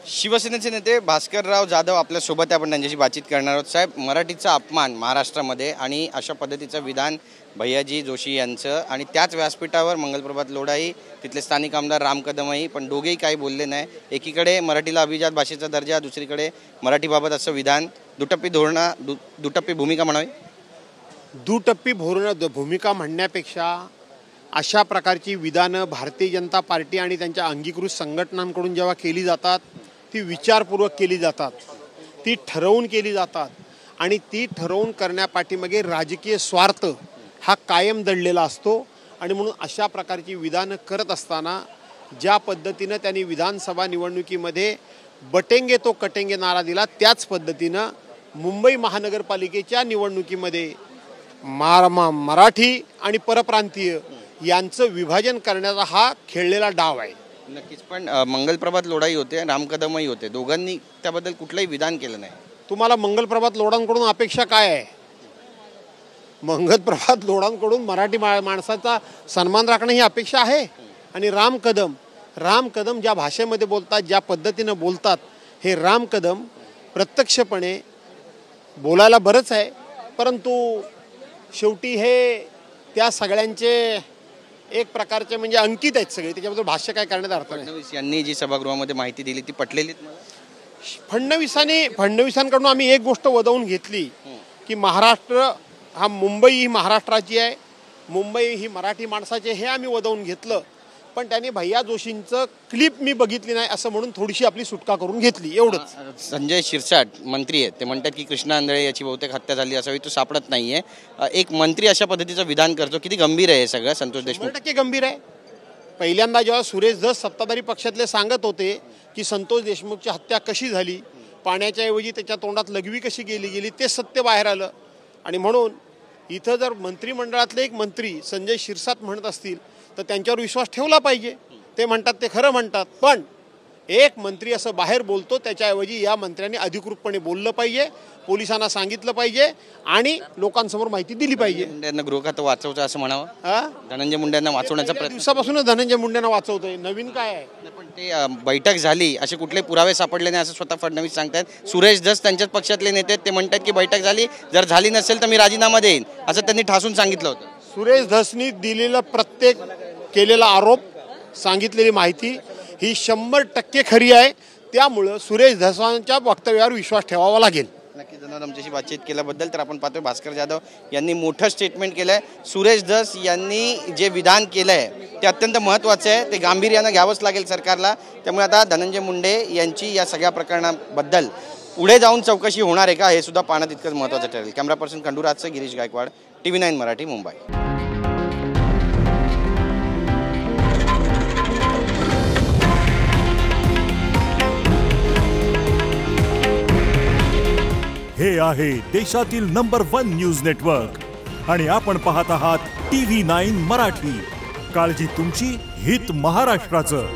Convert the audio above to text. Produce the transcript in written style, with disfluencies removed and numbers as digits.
शिवसेनेचे नेते भास्करराव जाधव आपल्या सोबत आहे, आपण त्यांच्याशी बातचीत करणार आहोत। साहेब, मराठीचा अपमान महाराष्ट्रामध्ये आणि अशा पद्धतीचं विधान भैयाजी जोशी यांचं आणि त्याच व्यासपीठावर मंगलप्रभात लोढाही, तिथले स्थानिक आमदार राम कदमही, पण दोघेही काही बोलले नाही। एकीकडे मराठीला अभिजात भाषेचा दर्जा, दुसरीकडे मराठीबाबत असं विधान, दुटप्पी भूमिका म्हणावी। दुटप्पी भूमिका म्हणण्यापेक्षा अशा प्रकारची विधानं भारतीय जनता पार्टी आणि त्यांच्या अंगीकृत संघटनांकडून जेव्हा केली जातात ती विचारपूर्वक केली जातात, ती ठरवून केली जातात आणि ती ठरवून करण्यापाठीमागे राजकीय स्वार्थ हा कायम दडलेला असतो। आणि म्हणून अशा प्रकारची विधानं करत असताना ज्या पद्धतीनं त्यांनी विधानसभा निवडणुकीमध्ये बटेंगे तो कटेंगे नारा दिला, त्याच पद्धतीनं मुंबई महानगरपालिकेच्या निवडणुकीमध्ये मराठी आणि परप्रांतीय यांचं विभाजन करण्याचा हा खेळलेला डाव आहे। नक्कीच, पण मंगलप्रभात लोढाही होते, राम कदमही होते, दोघांनी त्याबद्दल कुठलंही विधान केलं नाही। तुम्हाला मंगलप्रभात लोढांकडून अपेक्षा काय आहे? मंगलप्रभात लोढांकडून मराठी माणसाचा सन्मान राखणं ही अपेक्षा आहे। आणि राम कदम ज्या भाषेमध्ये बोलतात, ज्या पद्धतीनं बोलतात, हे राम कदम प्रत्यक्षपणे बोलायला बरंच आहे, परंतु शेवटी हे त्या सगळ्यांचे एक प्रकारचे म्हणजे अंकित आहेत सगळे, त्याच्याबद्दल भाष्य काय करण्यात अर्थ नाही। फडणवीस यांनी जी सभागृहामध्ये माहिती दिली ती पटलेली? फडणवीसांकडून आम्ही एक गोष्ट वदवून घेतली की महाराष्ट्र हा मुंबई ही महाराष्ट्राची आहे, मुंबई ही मराठी माणसाची, हे आम्ही वदवून घेतलं। पण त्यांनी भैया जोशींचं क्लिप मी बघितली नाही असं म्हणून थोडीशी आपली सुटका करून घेतली, एवढंच। संजय शिरसाट मंत्री आहेत, ते म्हणतात की कृष्णा आंधळे याची बहुतेक हत्या झाली असावी, तो सापडत नाहीये। एक मंत्री अशा पद्धतीचं विधान करतो, किती गंभीर आहे हे सगळं? संतोष देशमुख 100% गंभीर आहे। पहिल्यांदा जेव्हा सुरेश धस सत्ताधारी पक्षातले सांगत होते की संतोष देशमुखची हत्या कशी झाली, पाण्याच्या ऐवजी त्याच्या तोंडात लघवी कशी गेली, ते सत्य बाहेर आलं। आणि म्हणून इथं जर मंत्रिमंडळातले एक मंत्री संजय शिरसाट म्हणत असतील तर त्यांच्यावर विश्वास ठेवला पाहिजे। ते म्हणतात ते खरं म्हणतात, पण एक मंत्री असं बाहेर बोलतो त्याच्याऐवजी या मंत्र्यांनी अधिकृतपणे बोललं पाहिजे, पोलिसांना सांगितलं पाहिजे आणि लोकांसमोर माहिती दिली पाहिजे। मुंडेंना गृह खातं वाचवचं असं म्हणावं। धनंजय मुंडेंना वाचवण्याचा प्रयत्न दिवसापासूनच धनंजय मुंडेंना वाचवतोय, नवीन काय आहे? पण ते बैठक झाली असे कुठले पुरावे सापडले नाही असं स्वतः फडणवीस सांगतात। सुरेश धस त्यांच्याच पक्षातले नेते, ते म्हणतात की बैठक झाली, जर झाली नसेल तर मी राजीनामा देईन असं त्यांनी ठासून सांगितलं होतं। सुरेश धसनी दिलेला प्रत्येक केलेला आरोप, सांगितलेली माहिती ही 100% खरी आहे, त्यामुळं सुरेश धसांच्या वक्तव्यावर विश्वास ठेवावा लागेल। नक्कीच धन्यवाद आमच्याशी बातचीत केल्याबद्दल। तर आपण पाहतोय भास्कर जाधव यांनी मोठं स्टेटमेंट केलं आहे। सुरेश धस यांनी जे विधान केलं आहे ते अत्यंत महत्त्वाचं आहे, ते गांभीर्यानं घ्यावंच लागेल सरकारला। त्यामुळे आता धनंजय मुंडे यांची या सगळ्या प्रकरणाबद्दल पुढे जाऊन चौकशी होणार आहे का, हे सुद्धा पाहणं तितकंच महत्त्वाचं ठरेल। कॅमेरा पर्सन खंडूराजचं गिरीश गायकवाड, TV9 मराठी, मुंबई। हे आहे देशातील नंबर 1 न्यूज नेटवर्क आणि आपण पाहत आहात TV9 मराठी। काळजी तुमची, हित महाराष्ट्राचं।